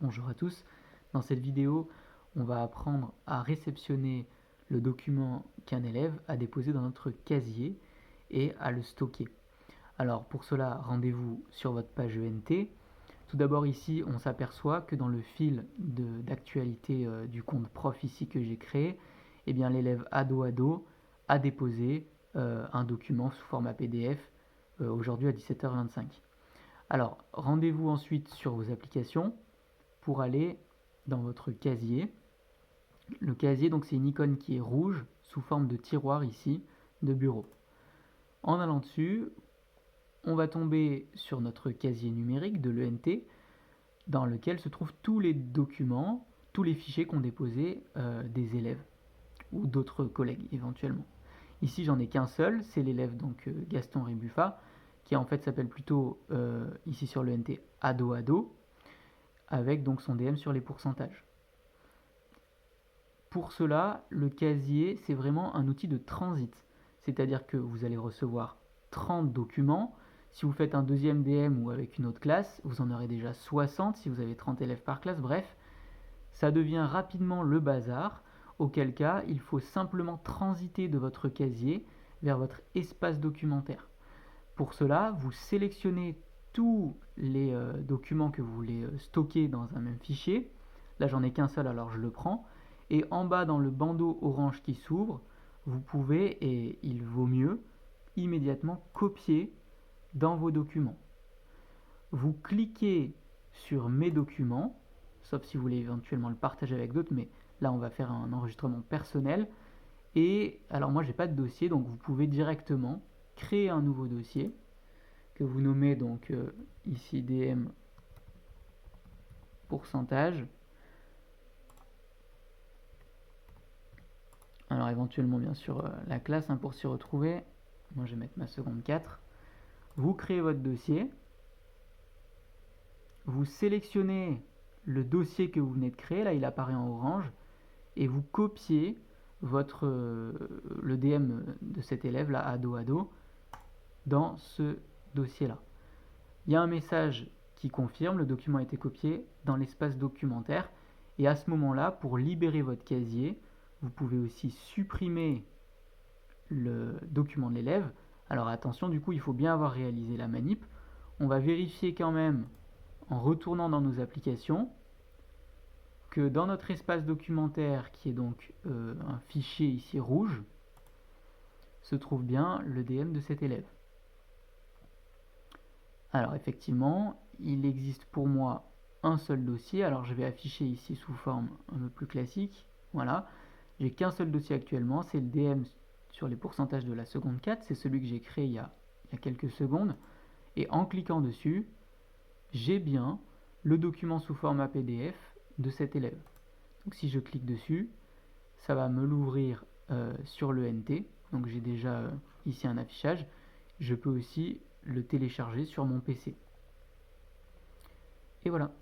Bonjour à tous. Dans cette vidéo, on va apprendre à réceptionner le document qu'un élève a déposé dans notre casier et à le stocker. Alors pour cela, rendez-vous sur votre page ENT. Tout d'abord ici, on s'aperçoit que dans le fil d'actualité du compte prof ici que j'ai créé, eh bien l'élève ado a déposé un document sous format PDF aujourd'hui à 17h25. Alors rendez-vous ensuite sur vos applications pour aller dans votre casier. Le casier, donc c'est une icône qui est rouge sous forme de tiroir ici de bureau. En allant dessus, on va tomber sur notre casier numérique de l'ENT dans lequel se trouvent tous les documents, tous les fichiers qu'ont déposés des élèves ou d'autres collègues éventuellement. Ici j'en ai qu'un seul, c'est l'élève donc Gaston Rébuffat qui en fait s'appelle plutôt ici sur l'ENT ado avec donc son DM sur les pourcentages. Pour cela, le casier, c'est vraiment un outil de transit. C'est-à-dire que vous allez recevoir 30 documents. Si vous faites un deuxième DM ou avec une autre classe, vous en aurez déjà 60 si vous avez 30 élèves par classe. Bref, ça devient rapidement le bazar, auquel cas il faut simplement transiter de votre casier vers votre espace documentaire. Pour cela, vous sélectionnez tous les documents que vous voulez stocker dans un même fichier. Là, j'en ai qu'un seul, alors je le prends. Et en bas, dans le bandeau orange qui s'ouvre, vous pouvez, et il vaut mieux, immédiatement copier dans vos documents. Vous cliquez sur Mes documents, sauf si vous voulez éventuellement le partager avec d'autres, mais là, on va faire un enregistrement personnel. Et alors, moi, j'ai pas de dossier, donc vous pouvez directement créer un nouveau dossier que vous nommez donc ici DM pourcentage. Alors éventuellement bien sûr la classe pour s'y retrouver. Moi je vais mettre ma seconde 4. Vous créez votre dossier. Vous sélectionnez le dossier que vous venez de créer, là il apparaît en orange, et vous copiez le DM de cet élève là, ado, dans ce dossier là. Il y a un message qui confirme le document a été copié dans l'espace documentaire, et à ce moment là, pour libérer votre casier, vous pouvez aussi supprimer le document de l'élève. Alors attention, du coup il faut bien avoir réalisé la manip. On va vérifier quand même en retournant dans nos applications que dans notre espace documentaire, qui est donc un fichier ici rouge, se trouve bien le DM de cet élève. Alors effectivement, il existe pour moi un seul dossier. Alors je vais afficher ici sous forme un peu plus classique. Voilà, j'ai qu'un seul dossier actuellement, c'est le DM sur les pourcentages de la seconde 4, c'est celui que j'ai créé il y a quelques secondes. Et en cliquant dessus, j'ai bien le document sous format PDF de cet élève. Donc si je clique dessus, ça va me l'ouvrir sur l'ENT. Donc j'ai déjà ici un affichage. Je peux aussi le télécharger sur mon PC. Et voilà.